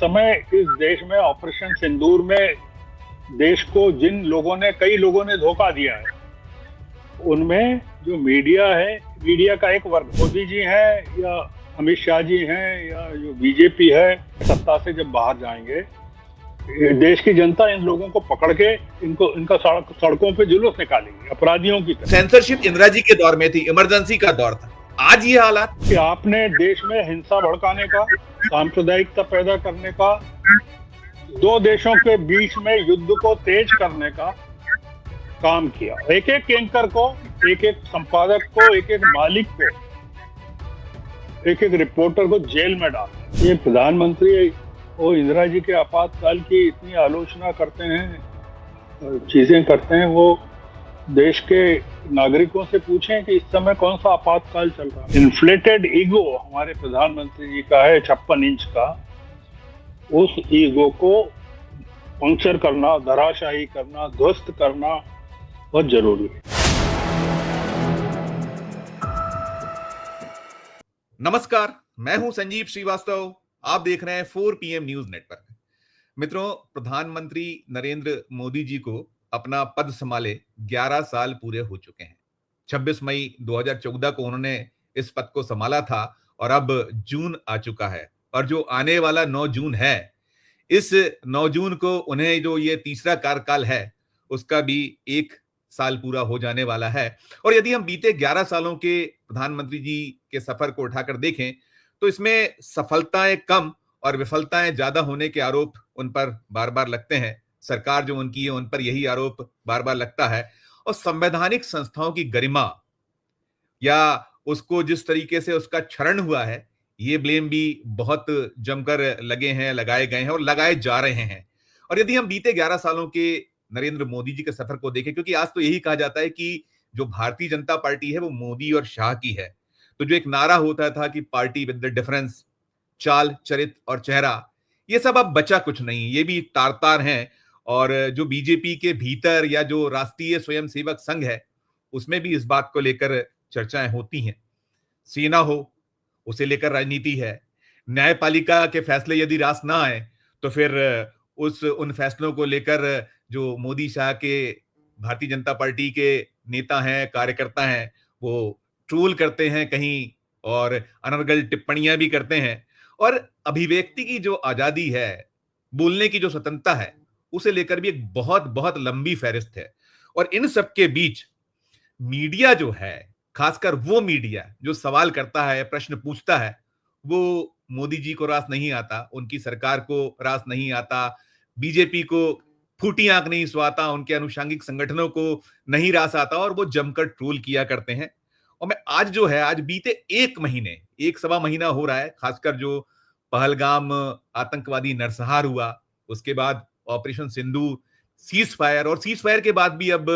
समय इस देश में ऑपरेशन सिंदूर में देश को जिन लोगों ने, कई लोगों ने धोखा दिया है, उनमें जो मीडिया है, मीडिया का एक वर्ग, मोदी जी हैं या अमित शाह जी हैं या जो बीजेपी है, सत्ता से जब बाहर जाएंगे, देश की जनता इन लोगों को पकड़ के इनका सड़कों पे जुलूस निकालेगी, अपराधियों की तरह। सेंसरशिप इंदिरा जी के दौर में थी, इमरजेंसी का दौर था। आज ये हालात कि आपने देश में हिंसा भड़काने का, सांप्रदायिकता पैदा करने का, दो देशों के बीच में युद्ध को तेज करने का काम किया। एक एक एंकर को, एक एक संपादक को, एक एक मालिक को, एक एक रिपोर्टर को जेल में डाला। ये प्रधानमंत्री वो इंदिरा जी के आपातकाल की इतनी आलोचना करते हैं, चीजें करते हैं, वो देश के नागरिकों से पूछें कि इस समय कौन सा आपातकाल चल रहा है। इन्फ्लेटेड ईगो हमारे प्रधानमंत्री जी का है 56 इंच का। उस ईगो को पंक्चर करना, धराशायी करना, ध्वस्त करना बहुत जरूरी है। नमस्कार, मैं हूं संजीव श्रीवास्तव। आप देख रहे हैं 4 PM न्यूज नेटवर्क। मित्रों, प्रधानमंत्री नरेंद्र मोदी जी को अपना पद संभाले 11 साल पूरे हो चुके हैं। 26 मई 2014 को उन्होंने इस पद को संभाला था और अब जून आ चुका है और जो आने वाला 9 जून है, इस 9 जून को उन्हें जो ये तीसरा कार्यकाल है उसका भी 1 साल पूरा हो जाने वाला है। और यदि हम बीते 11 सालों के प्रधानमंत्री जी के सफर को उठाकर देखें तो इसमें सफलताएं कम और विफलताएं ज्यादा होने के आरोप उन पर बार बार लगते हैं। सरकार जो उनकी है उन पर यही आरोप बार बार लगता है और संवैधानिक संस्थाओं की गरिमा या उसको जिस तरीके से उसका क्षरण हुआ है, ये ब्लेम भी बहुत जमकर लगाए गए हैं और लगाए जा रहे हैं। और यदि हम बीते 11 सालों के नरेंद्र मोदी जी के सफर को देखें, क्योंकि आज तो यही कहा जाता है कि जो भारतीय जनता पार्टी है वो मोदी और शाह की है, तो जो एक नारा होता था कि पार्टी विद द डिफरेंस, चाल, चरित और चेहरा, ये सब अब बचा कुछ नहीं, ये भी तार तार हैं। और जो बीजेपी के भीतर या जो राष्ट्रीय स्वयंसेवक संघ है उसमें भी इस बात को लेकर चर्चाएं होती हैं। सेना हो, उसे लेकर राजनीति है। न्यायपालिका के फैसले यदि रास ना आए तो फिर उन फैसलों को लेकर जो मोदी शाह के भारतीय जनता पार्टी के नेता हैं, कार्यकर्ता हैं, वो ट्रोल करते हैं कहीं और अनर्गल टिप्पणियां भी करते हैं। और अभिव्यक्ति की जो आजादी है, बोलने की जो स्वतंत्रता है, उसे लेकर भी एक बहुत बहुत लंबी फहरिस्त है। और इन सब के बीच मीडिया जो है, खासकर वो मीडिया जो सवाल करता है, प्रश्न पूछता है, वो मोदी जी को रास नहीं आता, उनकी सरकार को रास नहीं आता, बीजेपी को फूटी आंख नहीं सुहाता, उनके अनुषंगिक संगठनों को नहीं रास आता और वो जमकर ट्रोल किया करते हैं। और मैं आज जो है, आज बीते 1 सवा महीना हो रहा है, खासकर जो पहलगाम आतंकवादी नरसंहार हुआ, उसके बाद ऑपरेशन सिंदूर, सीज फायर और सीज फायर के बाद भी अब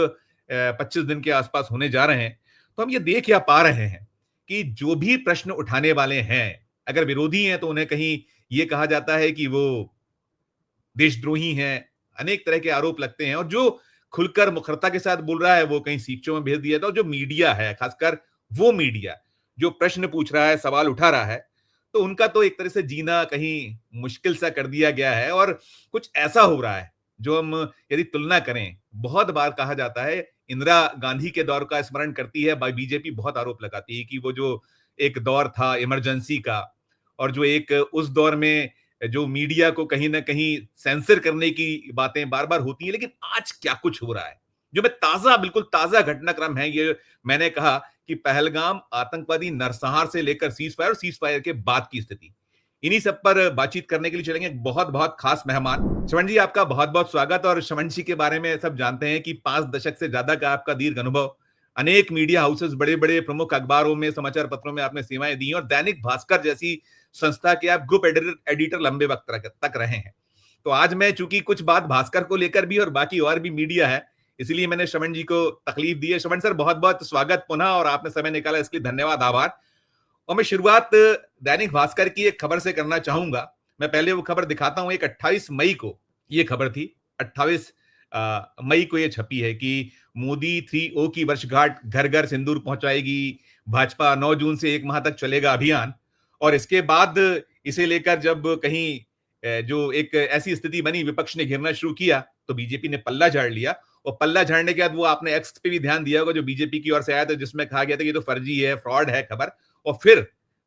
25 दिन के आसपास होने जा रहे हैं। तो हम ये देख या पा रहे हैं कि जो भी प्रश्न उठाने वाले हैं, अगर विरोधी हैं तो उन्हें कहीं ये कहा जाता है कि वो देशद्रोही हैं, अनेक तरह के आरोप लगते हैं। और जो खुलकर मुखरता के साथ बोल रहा है वो कहीं सीखचों में भेज दिया था। और जो मीडिया है, खासकर वो मीडिया जो प्रश्न पूछ रहा है, सवाल उठा रहा है, तो उनका तो एक तरह से जीना कहीं मुश्किल सा कर दिया गया है। और कुछ ऐसा हो रहा है जो हम यदि तुलना करें, बहुत बार कहा जाता है, इंदिरा गांधी के दौर का स्मरण करती है बीजेपी, बहुत आरोप लगाती है कि वो जो एक दौर था इमरजेंसी का और जो एक उस दौर में जो मीडिया को कहीं ना कहीं सेंसर करने की बातें बार बार होती हैं। लेकिन आज क्या कुछ हो रहा है, जो मैं बिल्कुल ताजा घटनाक्रम है ये, मैंने कहा कि पहलगाम आतंकवादी नरसंहार से लेकर सीज फायर और सीज फायर के बाद की स्थिति, इन्हीं सब पर बातचीत करने के लिए चलेंगे बहुत बहुत खास मेहमान। श्रवण जी, आपका बहुत बहुत स्वागत। और श्रवण जी के बारे में सब जानते हैं कि 5 दशक से ज्यादा का आपका दीर्घ अनुभव, अनेक मीडिया हाउसेस, बड़े बड़े प्रमुख अखबारों में, समाचार पत्रों में आपने सेवाएं दी और दैनिक भास्कर जैसी संस्था के आप ग्रुप एडिटर लंबे वक्त तक रहे हैं। तो आज मैं, चूंकि कुछ बात भास्कर को लेकर भी और बाकी और भी मीडिया है, इसलिए मैंने श्रवण जी को तकलीफ दी है। श्रवण सर, बहुत बहुत स्वागत पुनः, और आपने समय निकाला इसके लिए धन्यवाद, आभार। और मैं शुरुआत दैनिक भास्कर की एक खबर से करना चाहूंगा। मैं पहले वो खबर दिखाता हूं। एक 28 मई को ये खबर थी, 28 मई को ये छपी है कि मोदी 3O की वर्षगांठ, घर घर सिंदूर पहुंचाएगी भाजपा, 9 जून से 1 माह तक चलेगा अभियान। और इसके बाद इसे लेकर जब कहीं जो एक ऐसी स्थिति बनी, विपक्ष ने घेरना शुरू किया तो बीजेपी ने पल्ला झाड़ लिया। और पल्ला झाड़ने के बाद वो आपने एक्स पे भी ध्यान दिया होगा जो बीजेपी की ओर से आया था, जिसमें कहा गया था कि ये तो फर्जी है, फ्रॉड है खबर। और फिर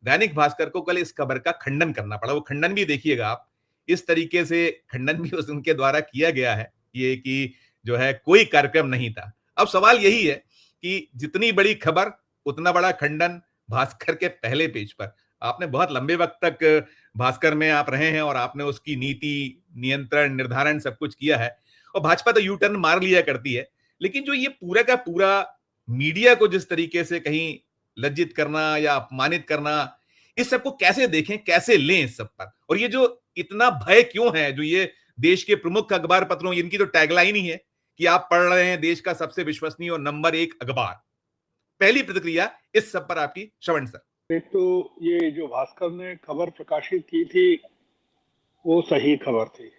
दैनिक भास्कर को कल इस खबर का खंडन करना पड़ा। वो खंडन भी देखिएगा आप, इस तरीके से खंडन भी उनके द्वारा किया गया है ये कि जो है कोई कार्यक्रम नहीं था। अब सवाल यही है कि जितनी बड़ी खबर उतना बड़ा खंडन भास्कर के पहले पेज पर। आपने बहुत लंबे वक्त तक भास्कर में आप रहे हैं और आपने उसकी नीति, नियंत्रण, निर्धारण सब कुछ किया है। और भाजपा तो यू टर्न मार लिया करती है, लेकिन जो ये पूरा का पूरा मीडिया को जिस तरीके से कहीं लज्जित करना या अपमानित करना, इस सबको कैसे देखें, कैसे लें इस सब पर? और ये जो इतना भय क्यों है, जो ये देश के प्रमुख अखबार पत्रों, इनकी तो टैगलाइन ही है कि आप पढ़ रहे हैं देश का सबसे विश्वसनीय और नंबर 1 अखबार। पहली प्रतिक्रिया इस सब पर आपकी, श्रवण सर। एक तो ये जो भास्कर ने खबर प्रकाशित की थी वो सही खबर थी।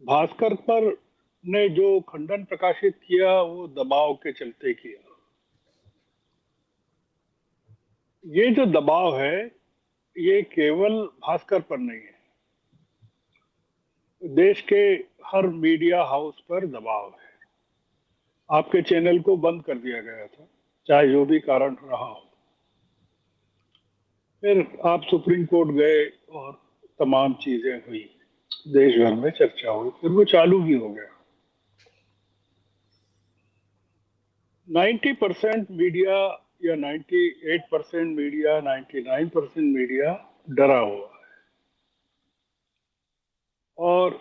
भास्कर पर ने जो खंडन प्रकाशित किया वो दबाव के चलते किया। ये जो दबाव है ये केवल भास्कर पर नहीं है, देश के हर मीडिया हाउस पर दबाव है। आपके चैनल को बंद कर दिया गया था, चाहे जो भी कारण रहा हो। फिर आप सुप्रीम कोर्ट गए और तमाम चीजें हुई, देश भर में चर्चा हुई, फिर वो चालू भी हो गया। 90% मीडिया या 98% मीडिया, 99% मीडिया डरा हुआ है। और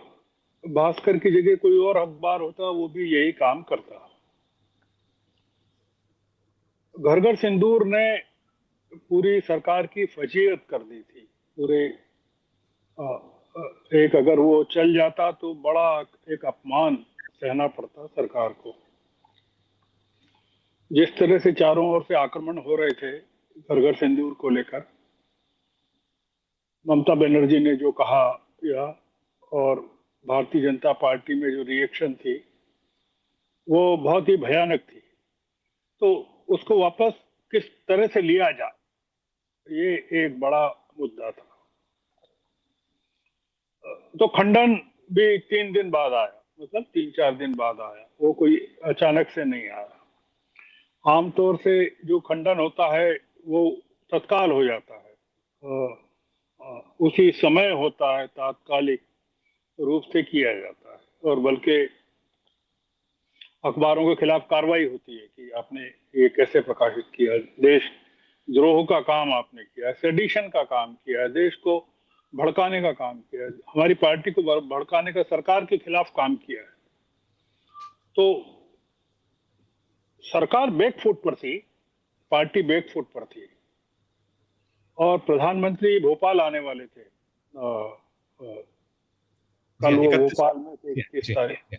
भास्कर की जगह कोई और अखबार होता वो भी यही काम करता। घर घर सिंदूर ने पूरी सरकार की फजीहत कर दी थी। पूरे एक अगर वो चल जाता तो बड़ा एक अपमान सहना पड़ता सरकार को। जिस तरह से चारों ओर से आक्रमण हो रहे थे घर घर सिंदूर को लेकर, ममता बनर्जी ने जो कहा या और भारतीय जनता पार्टी में जो रिएक्शन थी वो बहुत ही भयानक थी। तो उसको वापस किस तरह से लिया जाए, ये एक बड़ा मुद्दा था। तो खंडन भी 3 दिन बाद आया, मतलब 3-4 दिन बाद आया, वो कोई अचानक से नहीं आया। आमतौर से जो खंडन होता है वो तत्काल हो जाता है, उसी समय होता है, तात्कालिक रूप से किया जाता है। और बल्कि अखबारों के खिलाफ कार्रवाई होती है कि आपने ये कैसे प्रकाशित किया, देश द्रोह का काम आपने किया, सेडिशन का काम किया, देश को भड़काने का काम किया, हमारी पार्टी को भड़काने का, सरकार के खिलाफ काम किया है। तो सरकार बैकफुट पर थी, पार्टी बैकफुट पर थी और प्रधानमंत्री भोपाल आने वाले थे। कल वो भोपाल में थे 31 तारीख,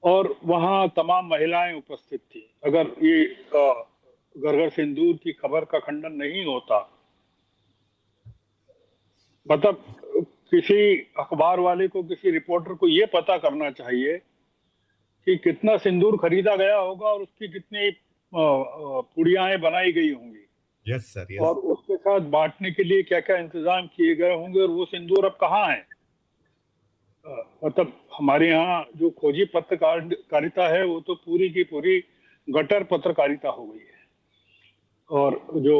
और वहां तमाम महिलाएं उपस्थित थी। अगर ये घर घर सिंदूर की खबर का खंडन नहीं होता, मतलब किसी अखबार वाले को, किसी रिपोर्टर को ये पता करना चाहिए कि कितना सिंदूर खरीदा गया होगा और उसकी कितनी पुड़ियाएं बनाई गई होंगी। Yes sir, yes. और उसके साथ बांटने के लिए क्या क्या इंतजाम किए गए होंगे, और वो सिंदूर अब कहाँ है। मतलब हमारे यहाँ जो खोजी पत्रकारिता है वो तो पूरी की पूरी गटर पत्रकारिता हो गई है, और जो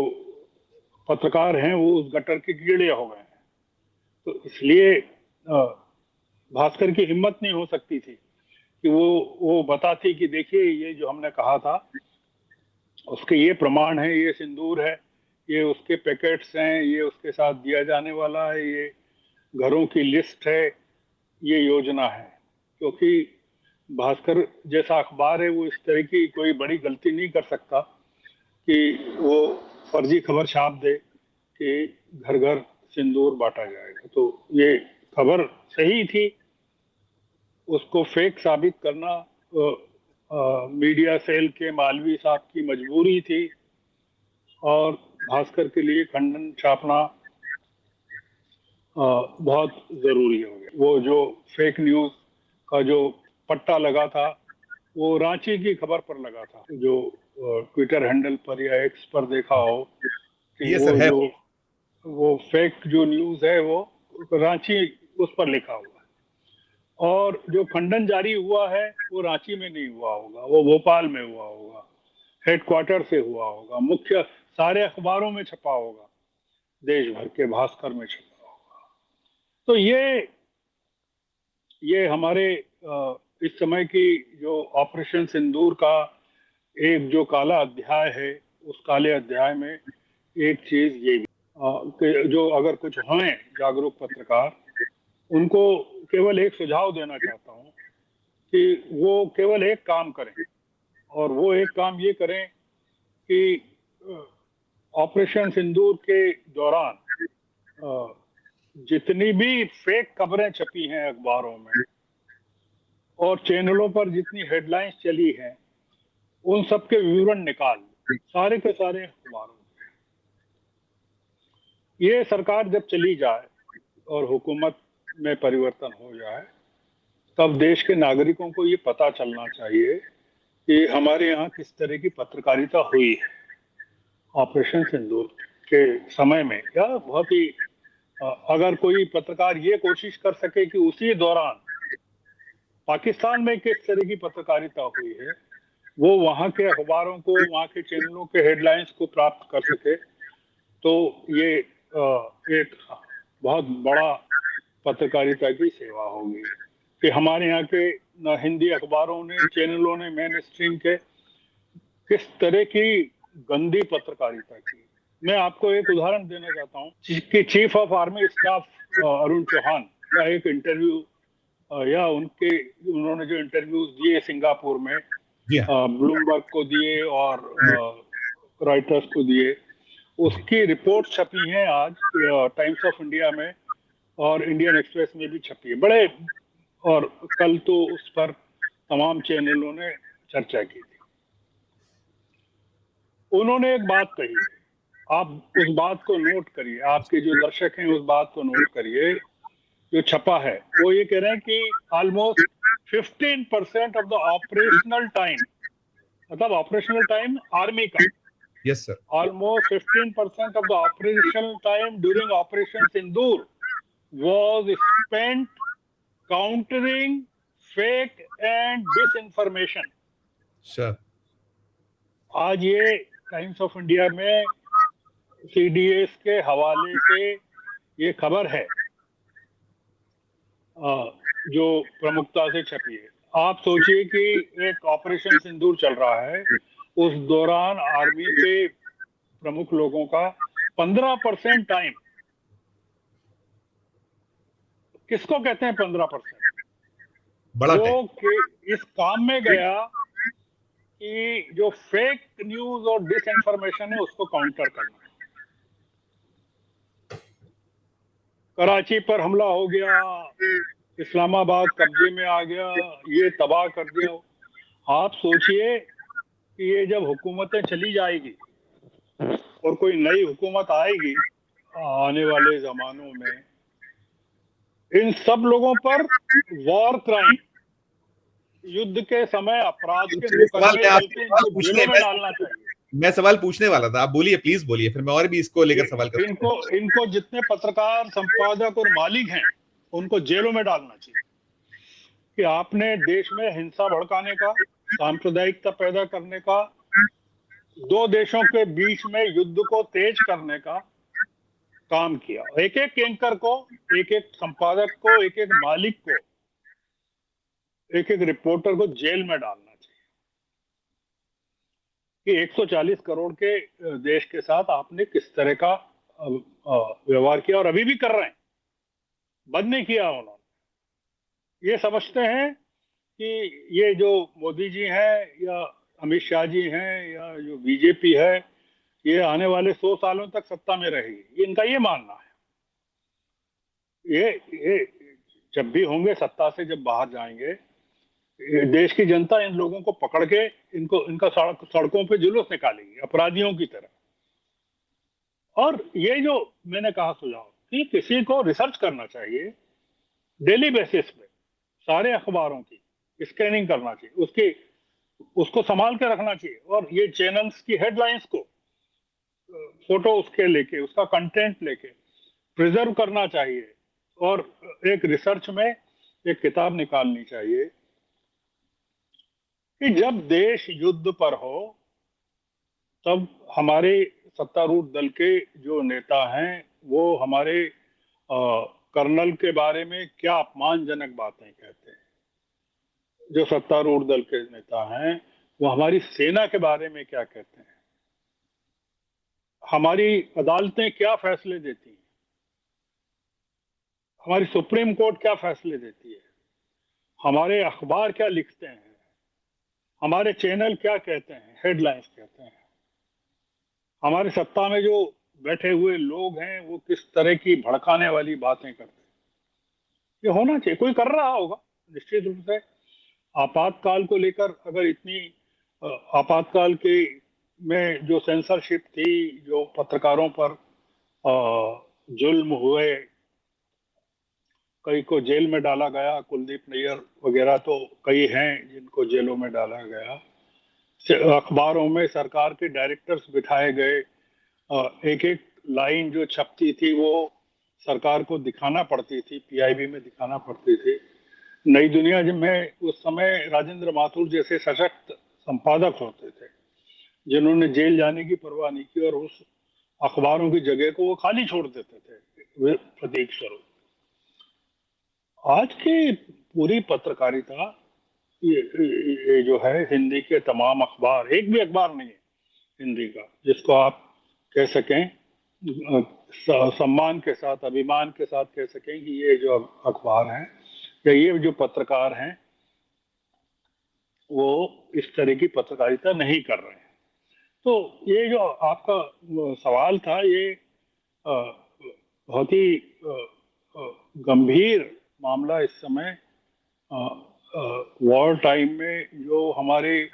पत्रकार हैं वो उस गटर के कीड़े हो गए हैं। तो इसलिए भास्कर की हिम्मत नहीं हो सकती थी कि वो बताती कि देखिए ये जो हमने कहा था उसके ये प्रमाण है, ये सिंदूर है, ये उसके पैकेट्स हैं, ये उसके साथ दिया जाने वाला है, ये घरों की लिस्ट है, ये योजना है। क्योंकि भास्कर जैसा अखबार है वो इस तरह की कोई बड़ी गलती नहीं कर सकता कि वो फर्जी खबर छाप दे कि घर घर सिंदूर बांटा जाएगा। तो ये खबर सही थी, उसको फेक साबित करना मीडिया सेल के मालवी साहब की मजबूरी थी, और भास्कर के लिए खंडन छापना बहुत जरूरी हो गया। वो जो फेक न्यूज का जो पट्टा लगा था वो रांची की खबर पर लगा था, जो ट्विटर हैंडल पर या एक्स पर देखा हो कि ये वो सर है जो वो फेक जो न्यूज है वो रांची उस पर लिखा हुआ है, और जो खंडन जारी हुआ है वो रांची में नहीं हुआ होगा, वो भोपाल में हुआ होगा, हेडक्वार्टर से हुआ होगा, मुख्य सारे अखबारों में छपा होगा, देश भर के भास्कर में छपा होगा। तो ये हमारे इस समय की जो ऑपरेशन सिंदूर का एक जो काला अध्याय है, उस काले अध्याय में एक चीज ये भी कि जो अगर कुछ हैं जागरूक पत्रकार, उनको केवल एक सुझाव देना चाहता हूं कि वो केवल एक काम करें, और वो एक काम ये करें कि ऑपरेशन सिंदूर के दौरान जितनी भी फेक खबरें छपी हैं अखबारों में और चैनलों पर जितनी हेडलाइंस चली हैं, उन सब के विवरण निकाल सारे के सारे अखबारों में। ये सरकार जब चली जाए और हुकूमत में परिवर्तन हो जाए, तब देश के नागरिकों को ये पता चलना चाहिए कि हमारे यहाँ किस तरह की पत्रकारिता हुई है ऑपरेशन सिंदूर के समय में। या बहुत ही अगर कोई पत्रकार ये कोशिश कर सके कि उसी दौरान पाकिस्तान में किस तरह की पत्रकारिता हुई है, वो वहां के अखबारों को, वहां के चैनलों के हेडलाइंस को प्राप्त कर सके, तो ये एक बहुत बड़ा पत्रकारिता की सेवा होगी कि हमारे यहाँ के हिंदी अखबारों ने, चैनलों ने, मेन स्ट्रीम के किस तरह की गंदी पत्रकारिता की। मैं आपको एक उदाहरण देना चाहता हूँ कि chief of army staff Arun Chauhan का एक इंटरव्यू, या उन्होंने जो इंटरव्यूज दिए सिंगापुर में, जी हाँ। ब्लूमबर्ग को दिए और रॉयटर्स को दिए, जी उसकी रिपोर्ट छपी है आज टाइम्स ऑफ इंडिया में, और इंडियन एक्सप्रेस में भी छपी है बड़े, और कल तो उस पर तमाम चैनलों ने चर्चा की थी। उन्होंने एक बात कही है, आप उस बात को नोट करिए, आपके जो दर्शक हैं उस बात को नोट करिए, जो छपा है वो ये कह रहे हैं कि almost 15% of the operational time, मतलब ऑपरेशनल टाइम आर्मी का, yes sir. almost 15% of the operational time during Operation Sindoor was spent countering fake and disinformation. Sir आज ये टाइम्स ऑफ इंडिया में सीडीएस के हवाले से ये खबर है जो प्रमुखता से छपी है। आप सोचिए कि एक ऑपरेशन सिंदूर चल रहा है, उस दौरान आर्मी के प्रमुख लोगों का 15% टाइम, किसको कहते हैं 15%, बड़ा वो टाइम। इस काम में गया कि जो फेक न्यूज और डिसइंफॉर्मेशन है उसको काउंटर करना है। कराची पर हमला हो गया, इस्लामाबाद कब्जे में आ गया, ये तबाह कर दिया। आप सोचिए कि ये जब हुकूमतें चली जाएगी और कोई नई हुकूमत आएगी आने वाले जमानों में, इन सब लोगों पर वॉर क्राइम, युद्ध के समय अपराध के सवाल मुकदमे मैं चल आपसे के इनको पूछने जेलों में डालना चाहिए। मैं सवाल पूछने वाला था, आप बोलिए, प्लीज बोलिए, फिर मैं और भी इसको लेकर सवाल करूंगा। इनको इनको जितने पत्रकार, संपादक और मालिक हैं उनको जेलों में डालना चाहिए कि आपने देश में हिंसा भड़काने का, सांप्रदायिकता पैदा करने का, दो देशों के बीच में युद्ध को तेज करने का काम किया। एक एक एंकर को, एक एक संपादक को, एक एक मालिक को, एक एक रिपोर्टर को जेल में डालना चाहिए कि 140 करोड़ के देश के साथ आपने किस तरह का व्यवहार किया, और अभी भी कर रहे हैं, बंद नहीं किया उन्होंने। ये समझते हैं कि ये जो मोदी जी हैं या अमित शाह जी हैं या जो बीजेपी है, ये आने वाले 100 सालों तक सत्ता में रहेगी, ये इनका ये मानना है। ये जब भी होंगे सत्ता से, जब बाहर जाएंगे, देश की जनता इन लोगों को पकड़ के इनका सड़कों पे जुलूस निकालेगी अपराधियों की तरह। और ये जो मैंने कहा सुझाव कि किसी को रिसर्च करना चाहिए डेली बेसिस पे, सारे अखबारों की स्कैनिंग करना चाहिए, उसको संभाल के रखना चाहिए, और ये चैनल्स की हेडलाइंस को फोटो उसके लेके, उसका कंटेंट लेके प्रिजर्व करना चाहिए, और एक रिसर्च में एक किताब निकालनी चाहिए कि जब देश युद्ध पर हो तब हमारे सत्तारूढ़ दल के जो नेता हैं वो हमारे कर्नल के बारे में क्या अपमानजनक बातें कहते हैं। जो सत्तारूढ़ दल के नेता हैं वो हमारी सेना के बारे में क्या कहते हैं, हमारी अदालतें क्या फैसले देती हैं, हमारी सुप्रीम कोर्ट क्या फैसले देती है, हमारे अखबार क्या लिखते हैं, हमारे चैनल क्या कहते हैं, हेडलाइंस कहते हैं, हमारे सत्ता में जो बैठे हुए लोग हैं वो किस तरह की भड़काने वाली बातें करते हैं। ये होना चाहिए, कोई कर रहा होगा निश्चित रूप से। आपातकाल को लेकर अगर इतनी आपातकाल के में जो सेंसरशिप थी, जो पत्रकारों पर जुल्म हुए, कई को जेल में डाला गया, कुलदीप नैयर वगैरह तो कई हैं जिनको जेलों में डाला गया, अखबारों में सरकार के डायरेक्टर्स बिठाए गए, एक एक लाइन जो छपती थी वो सरकार को दिखाना पड़ती थी, पीआईबी में दिखाना पड़ती थी। नई दुनिया में उस समय राजेंद्र माथुर जैसे सशक्त संपादक होते थे जिन्होंने जेल जाने की परवाह नहीं की और उस अखबारों की जगह को वो खाली छोड़ देते थे प्रतीक स्वरूप। आज की पूरी पत्रकारिता ये जो है, हिंदी के तमाम अखबार, एक भी अखबार नहीं है हिंदी का जिसको आप कह सकें सम्मान के साथ, अभिमान के साथ कह सकें कि ये जो अखबार हैं या ये जो पत्रकार हैं वो इस तरह की पत्रकारिता नहीं कर रहे हैं। तो ये जो आपका सवाल था ये बहुत ही गंभीर मामला इस समय वॉर टाइम में जो हमारे,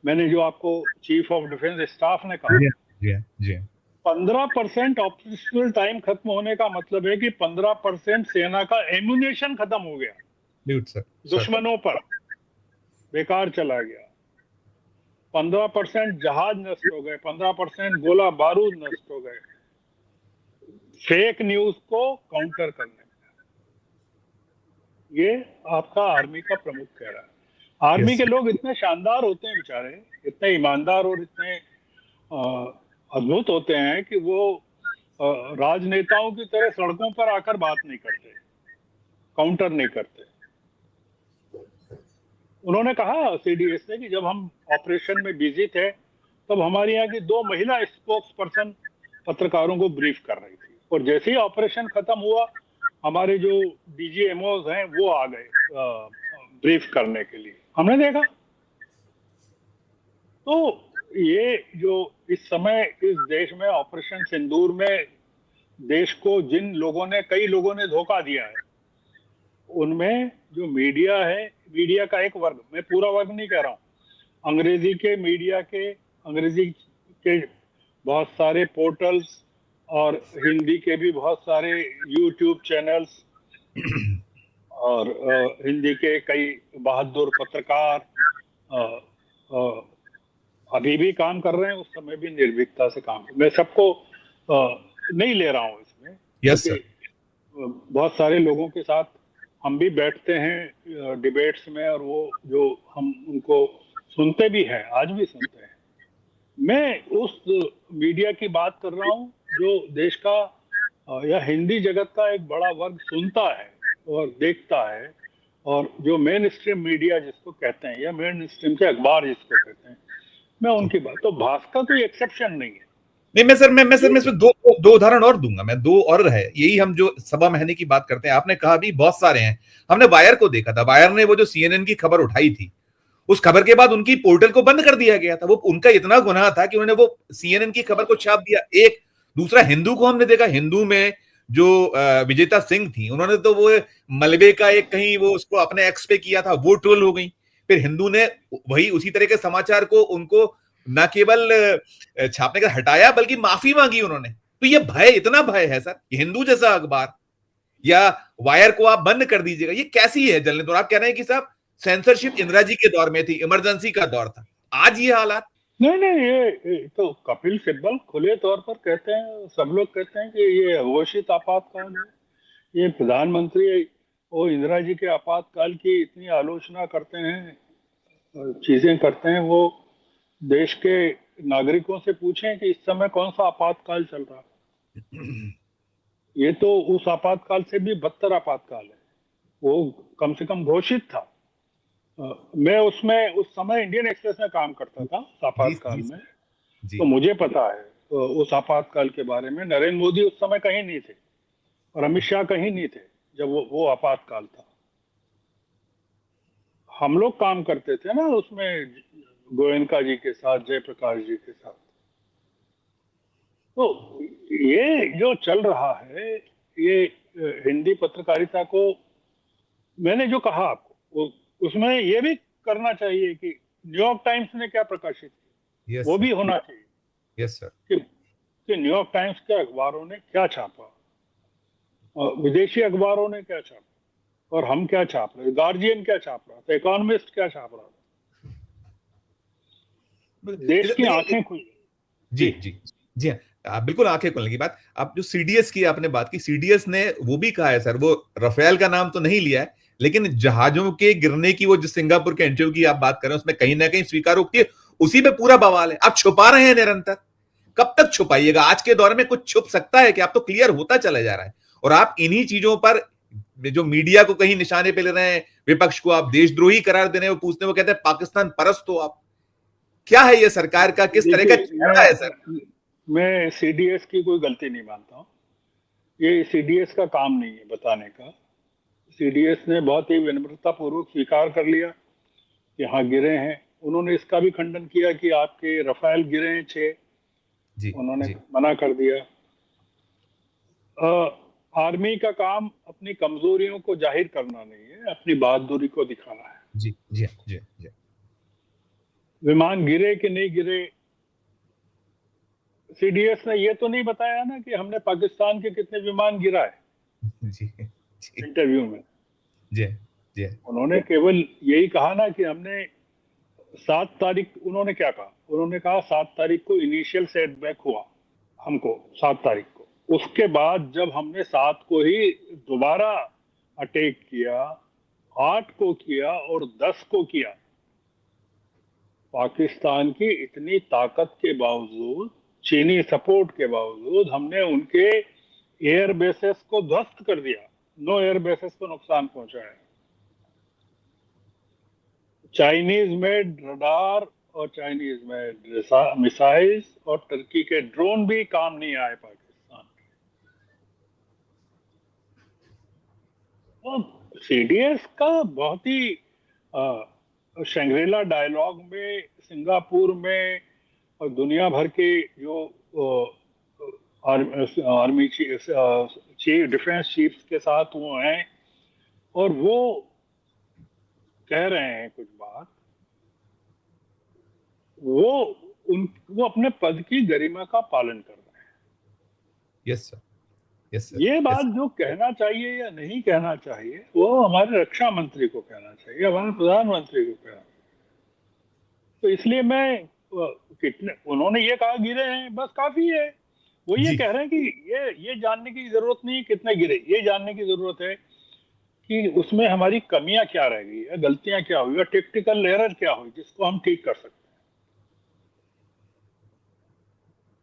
मैंने जो आपको चीफ ऑफ डिफेंस स्टाफ ने कहा, जी 15% ऑपरेशनल टाइम खत्म होने का मतलब है कि 15% सेना का एम्यूनेशन खत्म हो गया, दुश्मनों पर बेकार चला गया। 15% जहाज नष्ट हो गए, 15% गोला बारूद नष्ट हो गए फेक न्यूज को काउंटर करने में। ये आपका आर्मी का प्रमुख कह रहा है। आर्मी के लोग इतने शानदार होते हैं बेचारे, इतने ईमानदार और इतने अद्भुत होते हैं कि वो राजनेताओं की तरह सड़कों पर आकर बात नहीं करते, काउंटर नहीं करते। उन्होंने कहा सीडीएस से कि जब हम ऑपरेशन में बिजी थे तब हमारे यहाँ की 2 महिला स्पोक्स पर्सन पत्रकारों को ब्रीफ कर रही थी, और जैसे ही ऑपरेशन खत्म हुआ हमारे जो डीजीएमओज हैं वो आ गए ब्रीफ करने के लिए, हमने देखा। तो ये जो इस समय इस देश में ऑपरेशन सिंदूर में देश को जिन लोगों ने, कई लोगों ने धोखा दिया है, उनमें जो मीडिया है, मीडिया का एक वर्ग, मैं पूरा वर्ग नहीं कह रहा हूं, अंग्रेजी के मीडिया के, अंग्रेजी के बहुत सारे पोर्टल्स और हिंदी के भी बहुत सारे यूट्यूब चैनल्स और हिंदी के कई बहादुर पत्रकार अभी भी काम कर रहे हैं, उस समय भी निर्भीकता से काम। मैं सबको नहीं ले रहा हूं इसमें, बहुत सारे लोगों के साथ हम भी बैठते हैं डिबेट्स में और वो जो हम उनको सुनते भी हैं, आज भी सुनते हैं। मैं उस मीडिया की बात कर रहा हूं जो देश का या हिंदी जगत का एक बड़ा वर्ग सुनता है और देखता है, और जो मेन स्ट्रीम मीडिया जिसको कहते हैं या मेन स्ट्रीम के अखबार जिसको कहते हैं, मैं उनकी बात, तो भास्कर कोई एक्सेप्शन नहीं है। नहीं, मैं सर इसमें दो उदाहरण और दूंगा, मैं 2 और है। यही हम जो सवा महीने की बात करते हैं, आपने कहा भी बहुत सारे हैं। हमने वायर को देखा था, वायर ने वो जो सीएनएन की खबर उठाई थी, उस खबर के बाद उनकी पोर्टल को बंद कर दिया गया था। वो उनका इतना गुनाह था कि उन्होंने वो सीएनएन की खबर को छाप दिया। एक दूसरा हिंदू को हमने देखा, हिंदू में जो विजेता सिंह थी, उन्होंने तो वो मलबे का एक कहीं वो उसको अपने एक्स पे किया था, वो ट्रोल हो गई। फिर हिंदू ने वही उसी तरह के समाचार को उनको न केवल छापने का हटाया बल्कि माफी मांगी उन्होंने। तो ये भय, इतना भय है सर, हिंदू जैसा अखबार या वायर को आप बंद कर दीजिएगा, ये कैसी है जलने? तो आप कह रहे हैं कि साहब सेंसरशिप इंदिरा जी के दौर में थी, इमरजेंसी का दौर था, आज ये हालात। नहीं नहीं, ये तो कपिल सिब्बल खुले तौर पर कहते हैं, सब लोग कहते हैं कि ये अघोषित आपातकाल है। ये प्रधानमंत्री वो इंदिरा जी के आपातकाल की इतनी आलोचना करते हैं, चीजें करते हैं। वो देश के नागरिकों से पूछें कि इस समय कौन सा आपातकाल चल रहा है। ये तो उस आपातकाल से भी बदतर आपातकाल है। वो कम से कम घोषित था। मैं उसमें उस समय इंडियन एक्सप्रेस में काम करता था उस जी आपातकाल जी में। सर। जी तो मुझे पता है उस आपातकाल के बारे में। नरेंद्र मोदी उस समय कहीं नहीं थे और अमित शाह कहीं नहीं थे जब वो आपातकाल था। हम लोग काम करते थे ना उसमें, गोयनका जी के साथ, जयप्रकाश जी के साथ। तो ये जो चल रहा है, ये हिंदी पत्रकारिता को, मैंने जो कहा आपको वो, उसमें ये भी करना चाहिए कि न्यूयॉर्क टाइम्स ने क्या प्रकाशित किया यस वो सर। भी होना चाहिए। Yes sir. कि न्यूयॉर्क टाइम्स के अखबारों ने क्या छापा और विदेशी अखबारों ने क्या छापा और हम क्या छाप रहे, गार्जियन क्या छाप रहा था, इकोनॉमिस्ट क्या छाप रहा था। देश की देखिए, आंखें खुल गई। जी जी। जी जी हाँ। बिल्कुल आंखें खोलने की बात। आप जो सीडीएस की आपने बात की, सीडीएस ने वो भी कहा है सर, वो राफेल का नाम तो नहीं लिया है, लेकिन जहाजों के गिरने की वो जो सिंगापुर के इंटरव्यू की आप बात कर रहे हैं उसमें कहीं ना कहीं स्वीकारोक्ति है। उसी पे पूरा बवाल है। आप छुपा रहे हैं निरंतर। कब तक छुपाइएगा? आज के दौर में कुछ छुप सकता है कि आप तो क्लियर होता चला जा रहा है। और आप इन्हीं चीजों पर जो मीडिया को कहीं निशाने पे ले रहे हैं, विपक्ष को आप देशद्रोही करार दे रहे हैं, वो पूछते हैं, वो कहते हैं पाकिस्तान परस्त हो आप। क्या है ये सरकार का, किस तरह का देखिए, चेहरा है सर? मैं सीडीएस की कोई गलती नहीं मानता हूँ। ये सीडीएस का काम नहीं है बताने का। सीडीएस ने बहुत ही विनम्रता पूर्वक स्वीकार कर लिया कि हाँ गिरे हैं। उन्होंने इसका भी खंडन किया कि आपके रफाल गिरे हैं 6, जी उन्होंने जी मना कर दिया। आर्मी का काम अपनी कमजोरियों को जाहिर करना नहीं है, अपनी बहादुरी को दिखाना है। जी जी जी जी विमान गिरे कि नहीं गिरे, सीडीएस ने ये तो नहीं बताया ना कि हमने पाकिस्तान के कितने विमान गिरा है जी जी इंटरव्यू में। जी जी उन्होंने केवल यही कहा ना कि हमने 7 तारीख, उन्होंने क्या कहा, उन्होंने कहा 7 तारीख को इनिशियल सेटबैक हुआ हमको, 7 तारीख को। उसके बाद जब हमने 7 को ही दोबारा अटैक किया, 8 को किया और 10 को किया, पाकिस्तान की इतनी ताकत के बावजूद, चीनी सपोर्ट के बावजूद, हमने उनके एयर बेसेस को ध्वस्त कर दिया, 9 एयर बेसेस को नुकसान पहुंचाया। चाइनीज मेड रडार और चाइनीज मेड मिसाइल्स और टर्की के ड्रोन भी काम नहीं आए पाकिस्तान के। तो सीडीएस का बहुत ही शंग्रीला डायलॉग में, सिंगापुर में और दुनिया भर के जो आर्मी चीफ, डिफेंस चीफ के साथ वो हैं, और वो कह रहे हैं कुछ बात, वो वो अपने पद की गरिमा का पालन कर रहे हैं। Yes sir. Yes sir. ये बात यस जो कहना चाहिए या नहीं कहना चाहिए वो हमारे रक्षा मंत्री को कहना चाहिए, हमारे प्रधानमंत्री को कहना चाहिए। तो इसलिए मैं कितने, उन्होंने ये कहा गिरे हैं बस काफी है। वो ये जी कह रहे हैं कि ये जानने की जरूरत नहीं कितने गिरे, ये जानने की जरूरत है कि उसमें हमारी कमियां क्या रह गई है, गलतियां क्या हुई, टेक्निकल एरर क्या हुई जिसको हम ठीक कर सकते हैं।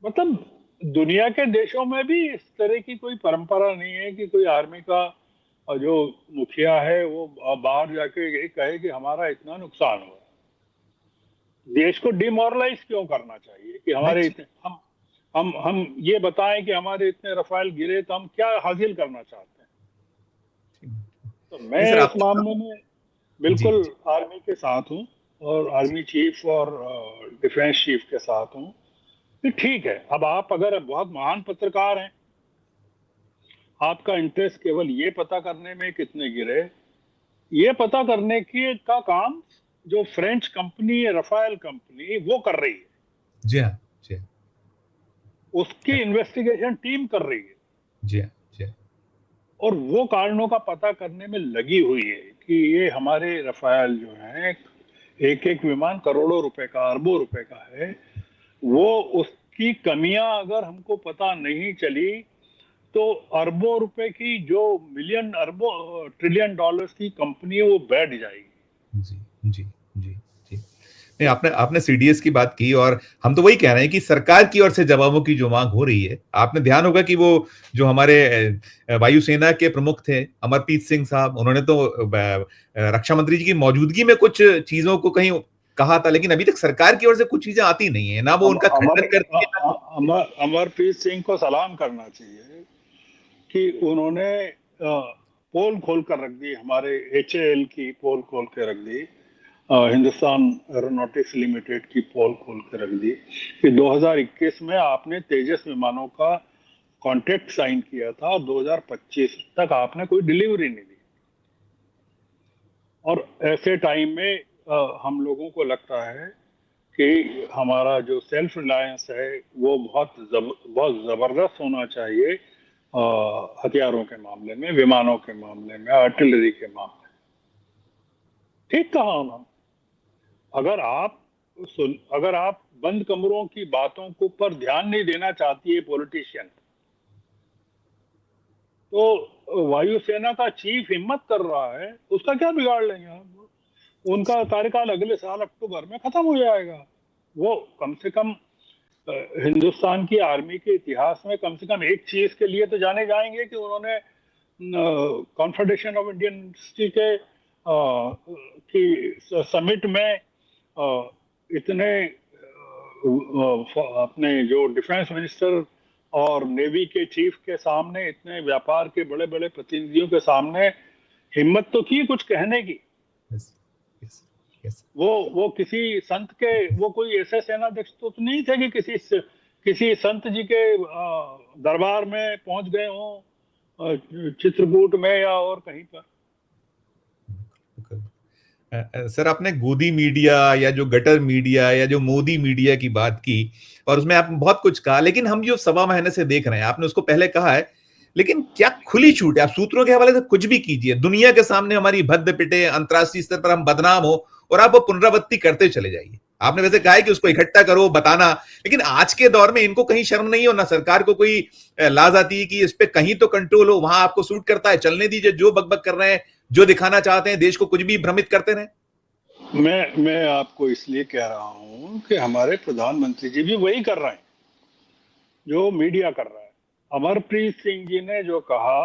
मतलब दुनिया के देशों में भी इस तरह की कोई परंपरा नहीं है कि कोई आर्मी का जो मुखिया है वो बाहर जाके ये कहे कि हमारा इतना नुकसान हुआ। देश को डिमोरलाइज क्यों करना चाहिए कि नहीं हमारे इतने, हम ये बताएं कि हमारे इतने रफाल गिरे तो हम क्या हासिल करना चाहते हैं। तो मैं नहीं सर, इस आप मामले में जी बिल्कुल जी आर्मी के साथ हूँ और जी आर्मी चीफ और डिफेंस चीफ के साथ हूँ कि ठीक है। अब आप अगर बहुत महान पत्रकार हैं, आपका इंटरेस्ट केवल ये पता करने में कितने गिरे, ये पता करने की का काम जो फ्रेंच कंपनी है, रफाल कंपनी, वो कर रही है। जी हाँ। जी हाँ। उसकी इन्वेस्टिगेशन टीम कर रही है जी हाँ। जी हाँ। और वो कारणों का पता करने में लगी हुई है कि ये हमारे रफाल जो हैं एक एक विमान करोड़ों रुपए का, अरबों रुपए का है। वो उसकी कमियां अगर हमको पता नहीं चली तो अरबों रुपए की जो मिलियन अरबों ट्रिलियन डॉलर्स की कंपनी है वो बैठ जाएगी। जी जी जी जी। नहीं, आपने आपने सीडीएस की बात की, और हम तो वही कह रहे हैं कि सरकार की ओर से जवाबों की जो मांग हो रही है, आपने ध्यान होगा कि वो जो हमारे वायुसेना के प्रमुख थे अमरप्रीत सिंह साहब, उन्होंने तो रक्षा मंत्री जी की मौजूदगी में कुछ चीजों को कहीं कहा था, लेकिन अभी तक सरकार की ओर से कुछ चीजें आती नहीं है, ना वो अम, उनका अमर खंडन करती है ना अमरप्रीत सिंह को सलाम करना चाहिए कि उन्होंने पोल खोल कर रख दी, हमारे HAL की पोल खोल के रख दी, हिंदुस्तान एरोनॉटिक्स लिमिटेड की पोल खोल के रख दी कि 2021 में आपने तेजस विमानों का कॉन्ट्रैक्ट साइन किया था, 2025 तक आपने कोई डिलीवरी नहीं दी। और ऐसे टाइम में हम लोगों को लगता है कि हमारा जो सेल्फ रिलायंस है वो बहुत जबरदस्त होना चाहिए, हथियारों के मामले में, विमानों के मामले में, आर्टिलरी के मामले में। ठीक कहा उन्होंने। अगर आप अगर आप बंद कमरों की बातों को पर ध्यान नहीं देना चाहती है पॉलिटिशियन, तो वायुसेना का चीफ हिम्मत कर रहा है, उसका क्या बिगाड़ लेंगे आप? उनका कार्यकाल अगले साल अक्टूबर में खत्म हो जाएगा। वो कम से कम हिंदुस्तान की आर्मी के इतिहास में कम से कम एक चीज के लिए तो जाने जाएंगे कि उन्होंने कॉन्फेडरेशन ऑफ इंडियन इंडस्ट्री के की समिट में इतने अपने जो डिफेंस मिनिस्टर और नेवी के चीफ के सामने, इतने व्यापार के बड़े बड़े प्रतिनिधियों के सामने हिम्मत तो की कुछ कहने की। Yes yes yes. वो किसी संत के, वो कोई ऐसे सेनाध्यक्ष तो नहीं थे कि किसी संत जी के दरबार में पहुंच गए हों, चित्रकूट में या और कहीं पर। सर, आपने गोदी मीडिया या जो गटर मीडिया या जो मोदी मीडिया की बात की, और उसमें आपने बहुत कुछ कहा, लेकिन हम जो सवा महीने से देख रहे हैं, आपने उसको पहले कहा है, लेकिन क्या खुली छूट है? आप सूत्रों के हवाले से कुछ भी कीजिए, दुनिया के सामने हमारी भद्द पिटे, अंतर्राष्ट्रीय स्तर पर हम बदनाम हो, और आप वो पुनरावृत्ति करते चले जाइए। आपने वैसे कहा है कि उसको इकट्ठा करो, बताना, लेकिन आज के दौर में इनको कहीं शर्म नहीं हो, ना सरकार को कोई लाज आती है कि इस पे कहीं तो कंट्रोल हो? वहां आपको सूट करता है, चलने दीजिए, जो बकबक कर रहे हैं, जो दिखाना चाहते हैं, देश को कुछ भी भ्रमित करते रहे। मैं आपको इसलिए कह रहा हूं कि हमारे प्रधानमंत्री जी भी वही कर रहे हैं जो मीडिया कर रहा है। अमरप्रीत सिंह जी ने जो कहा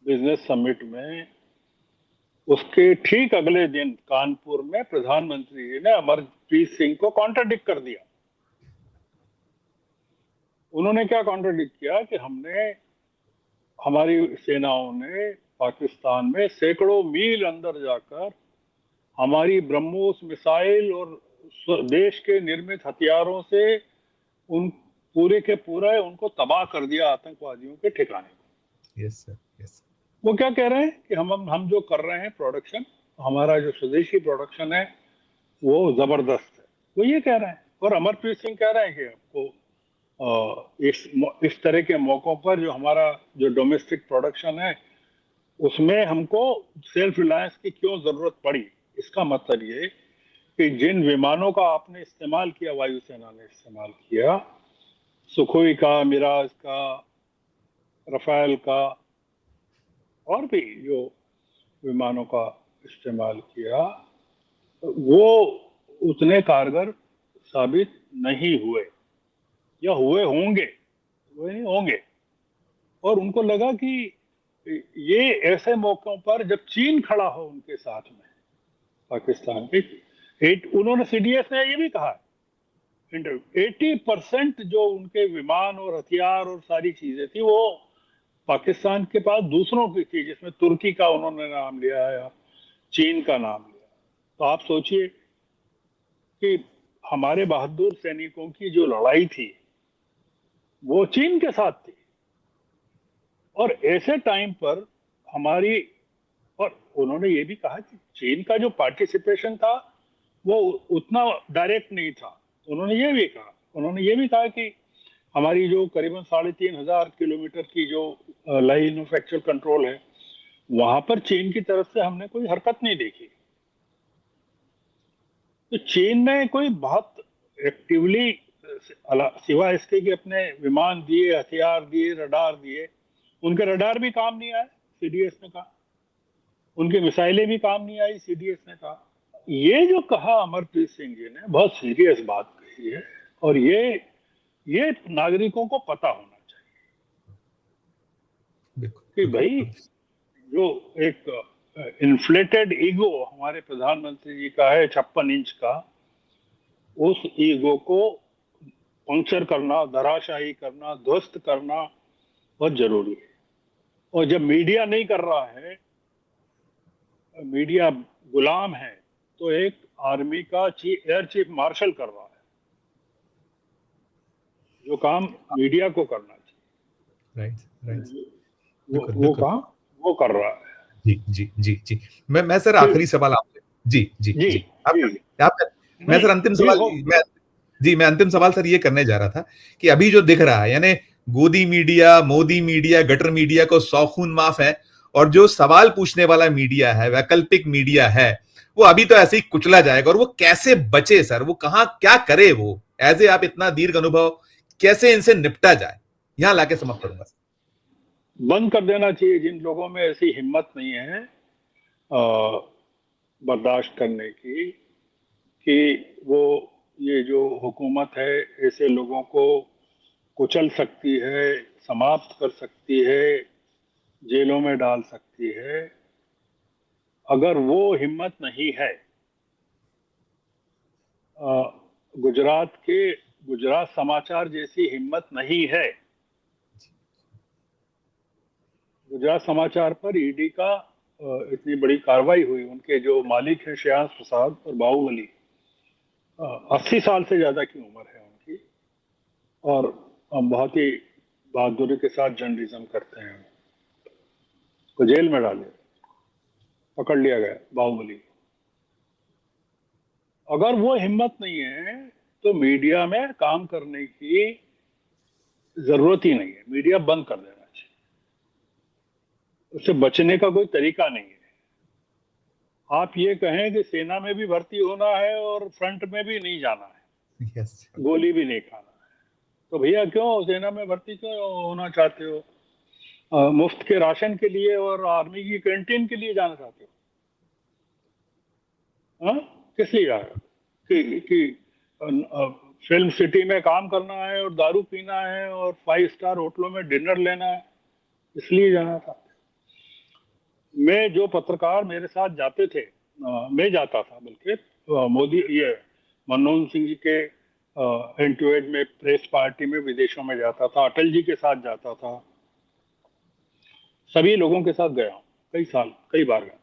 बिजनेस समिट में, उसके ठीक अगले दिन कानपुर में प्रधानमंत्री जी ने अमरप्रीत सिंह को कॉन्ट्राडिक्ट कर दिया। उन्होंने क्या कॉन्ट्राडिक्ट किया कि हमारी सेनाओं ने पाकिस्तान में सैकड़ों मील अंदर जाकर हमारी ब्रह्मोस मिसाइल और देश के निर्मित हथियारों से उन पूरे के पूरा उनको तबाह कर दिया, आतंकवादियों के ठिकाने को। Yes sir, yes. वो क्या कह रहे हैं कि हम जो कर रहे हैं प्रोडक्शन, हमारा जो स्वदेशी प्रोडक्शन है वो जबरदस्त है, वो ये कह रहे हैं। और अमरप्रीत सिंह कह रहे हैं कि आपको इस तरह के मौकों पर जो डोमेस्टिक प्रोडक्शन है उसमें हमको सेल्फ रिलायंस की क्यों जरूरत पड़ी। इसका मतलब ये कि जिन विमानों का आपने इस्तेमाल किया, वायुसेना ने इस्तेमाल किया, सुखोई का, मिराज का, रफाल का, और भी जो विमानों का इस्तेमाल किया, वो उतने कारगर साबित नहीं हुए, या हुए होंगे, हुए नहीं होंगे। और उनको लगा कि ये ऐसे मौकों पर जब चीन खड़ा हो उनके साथ में, पाकिस्तान के, उन्होंने सीडीएस ने ये भी कहा है, 80% जो उनके विमान और हथियार और सारी चीजें थी वो पाकिस्तान के पास दूसरों की थी, जिसमें तुर्की का उन्होंने नाम लिया या चीन का नाम लिया। तो आप सोचिए कि हमारे बहादुर सैनिकों की जो लड़ाई थी वो चीन के साथ थी। और ऐसे टाइम पर हमारी, और उन्होंने ये भी कहा कि चीन का जो पार्टिसिपेशन था वो उतना डायरेक्ट नहीं था। उन्होंने ये भी कहा कि हमारी जो करीबन 3,500 किलोमीटर की जो लाइन ऑफ एक्चुअल कंट्रोल है वहां पर चीन की तरफ से हमने कोई हरकत नहीं देखी। तो चीन ने कोई बहुत एक्टिवली, सिवाय इसके कि अपने विमान दिए, हथियार दिए, रडार दिए, उनके रडार भी काम नहीं आए, सीडीएस ने कहा। उनकी मिसाइलें भी काम नहीं आई, सीडीएस ने कहा। ये जो कहा अमरप्रीत सिंह जी ने, बहुत सीरियस बात कही है। और ये नागरिकों को पता होना चाहिए कि भाई जो एक इन्फ्लेटेड ईगो हमारे प्रधानमंत्री जी का है 56 इंच का, उस ईगो को पंक्चर करना, धराशायी करना, ध्वस्त करना बहुत जरूरी है। और जब मीडिया नहीं कर रहा है, मीडिया गुलाम है, तो एक आर्मी का एयर चीफ मार्शल कर रहा है जो काम मीडिया को करना चाहिए। राइट। वो काम वो कर रहा है। जी। मैं सर आखिरी सवाल आपसे, जी मैं सर अंतिम सवाल, मैं अंतिम सवाल सर ये करने जा रहा था कि अभी जो दिख रहा है, यानी गोदी media, Modi media, gutter media को 100 खून माफ है, और जो सवाल पूछने वाला मीडिया है, वैकल्पिक मीडिया है, वो अभी तो ऐसे ही कुचला जाएगा। और वो कैसे बचे सर, वो कहां क्या करे, वो एज ए आप इतना दीर्घ अनुभव, कैसे इनसे निपटा जाए, यहां लाके समाप्त करूंगा। बंद कर देना चाहिए। जिन लोगों में ऐसी हिम्मत नहीं है बर्दाश्त करने की कि वो ये जो हुकूमत है ऐसे लोगों को कुचल सकती है, समाप्त कर सकती है, जेलों में डाल सकती है, अगर वो हिम्मत नहीं है, गुजरात समाचार जैसी हिम्मत नहीं है। गुजरात समाचार पर ईडी का इतनी बड़ी कार्रवाई हुई। उनके जो मालिक हैं श्रेयांश प्रसाद और बाहुबली, 80 साल से ज्यादा की उम्र है उनकी, और बहुत ही बहादुरी के साथ जर्नलिज्म करते हैं। को जेल में डाले, पकड़ लिया गया बाहुबली। अगर वो हिम्मत नहीं है तो मीडिया में काम करने की जरूरत ही नहीं है। मीडिया बंद कर देना चाहिए। उससे बचने का कोई तरीका नहीं है। आप ये कहें कि सेना में भी भर्ती होना है और फ्रंट में भी नहीं जाना है, yes. गोली भी नहीं खाना है, तो भैया क्यों सेना में भर्ती क्यों होना चाहते हो? मुफ्त के राशन के लिए और आर्मी की कैंटीन के लिए जाना चाहते हो? किस लिए जा रहे हो? कि फिल्म सिटी में काम करना है और दारू पीना है और 5 स्टार होटलों में डिनर लेना है, इसलिए जाना था। मैं जो पत्रकार मेरे साथ जाते थे, मैं जाता था बल्कि मोदी, ये मनमोहन सिंह जी के एंड में प्रेस पार्टी में विदेशों में जाता था, अटल जी के साथ जाता था, सभी लोगों के साथ गया हूँ, कई बार गया।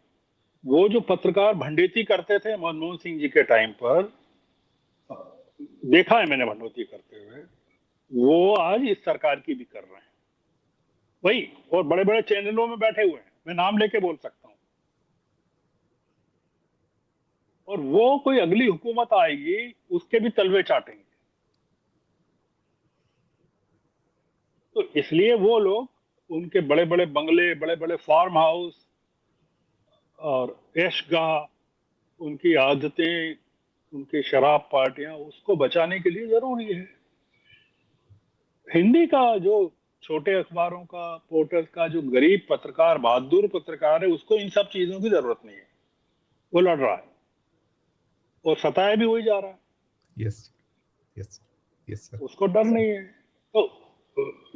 वो जो पत्रकार भंडेती करते थे मनमोहन सिंह जी के टाइम पर, देखा है मैंने भंडेती करते हुए, वो आज इस सरकार की भी कर रहे हैं वही, और बड़े बड़े चैनलों में बैठे हुए हैं, मैं नाम लेके बोल सकता हूँ। और वो कोई अगली हुकूमत आएगी उसके भी तलवे चाटेंगे। तो इसलिए वो लोग, उनके बड़े बड़े बंगले, बड़े बड़े फार्म हाउस और ऐशगाह, उनकी आदतें, उनकी शराब पार्टियां, उसको बचाने के लिए जरूरी है। हिंदी का जो छोटे अखबारों का, पोर्टल्स का जो गरीब पत्रकार, बहादुर पत्रकार है, उसको इन सब चीजों की जरूरत नहीं है। वो लड़ रहा है और सताया भी वही जा रहा है। Yes sir. उसको डर नहीं है। तो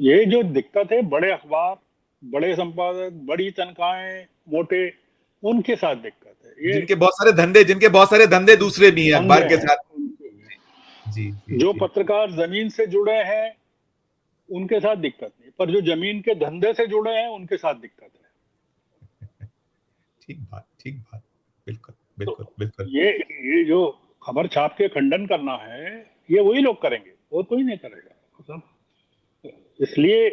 ये जो दिक्कत है, बड़े अखबार, बड़े संपादक, बड़ी तनख्वाहें, मोटे, उनके साथ दिक्कत है। ये जिनके बहुत सारे धंधे दूसरे भी हैं अखबार के साथ। जी। जो पत्रकार जमीन से जुड़े हैं उनके साथ दिक्कत नहीं, पर जो जमीन के धंधे से जुड़े हैं उनके साथ दिक्कत है। ठीक बात। बिल्कुल। ये जो खबर छाप के खंडन करना है, ये वही लोग करेंगे, वो कोई नहीं करेगा। इसलिए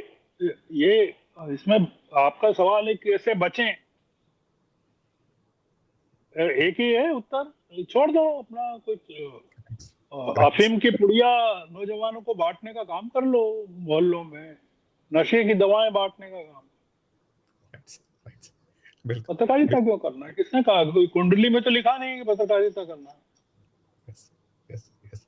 ये, इसमें आपका सवाल है कैसे बचें, एक ही है उत्तर, छोड़ दो अपना कुछ अफीम की पुड़िया नौजवानों को बांटने का काम कर लो, मोहल्लों में नशे की दवाएं बांटने का काम। बिल्कुल। पत्रकारिता क्यों करना है? किसने कहा? कोई कुंडली में तो लिखा नहीं है कि पत्रकारिता करना है। Yes, yes, yes.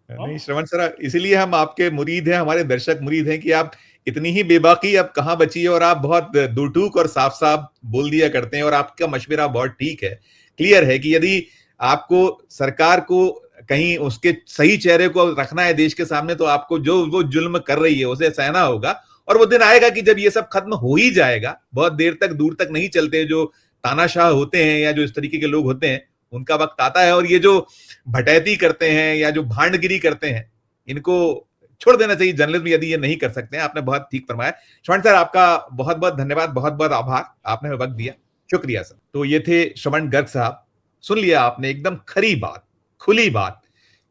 हाँ? नहीं श्रवण सर, इसीलिए हम आपके मुरीद हैं, हमारे दर्शक मुरीद हैं कि आप इतनी ही बेबाकी अब कहाँ बची है, और आप बहुत दुटूक और साफ साफ बोल दिया करते हैं, और आपका मशवरा बहुत ठीक है, क्लियर है कि यदि आपको सरकार को कहीं उसके सही चेहरे को रखना है देश के सामने, तो आपको जो वो जुल्म कर रही है उसे सहना होगा। और वो दिन आएगा कि जब ये सब खत्म हो ही जाएगा, बहुत देर तक दूर तक नहीं चलते, जो तानाशाह होते हैं या जो इस तरीके के लोग होते हैं उनका वक्त आता है, और ये जो भटैती करते हैं या जो भांडगिरी करते हैं, इनको छोड़ देना चाहिए जर्नलिज्म, यदि ये नहीं कर सकते हैं। आपने बहुत ठीक फरमाया। श्रवण सर, आपका बहुत बहुत धन्यवाद, बहुत बहुत आभार, आपने वक्त दिया, शुक्रिया सर। तो ये थे श्रवण गर्ग साहब। सुन लिया आपने, एकदम खरी बात, खुली बात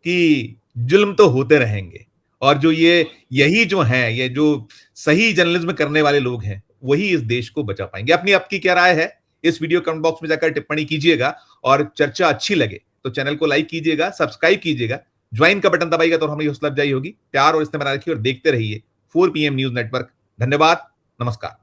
कि जुल्म तो होते रहेंगे, और जो यही जो है, ये जो सही जर्नलिज्म करने वाले लोग हैं, वही इस देश को बचा पाएंगे। अपनी आपकी क्या राय है, इस वीडियो कमेंट बॉक्स में जाकर टिप्पणी कीजिएगा, और चर्चा अच्छी लगे तो चैनल को लाइक कीजिएगा, सब्सक्राइब कीजिएगा, ज्वाइन का बटन दबाइएगा तो हमारी हौसला अफजाई होगी। प्यार और इस्तेमाल रखिए और देखते रहिए 4 PM न्यूज नेटवर्क। धन्यवाद, नमस्कार।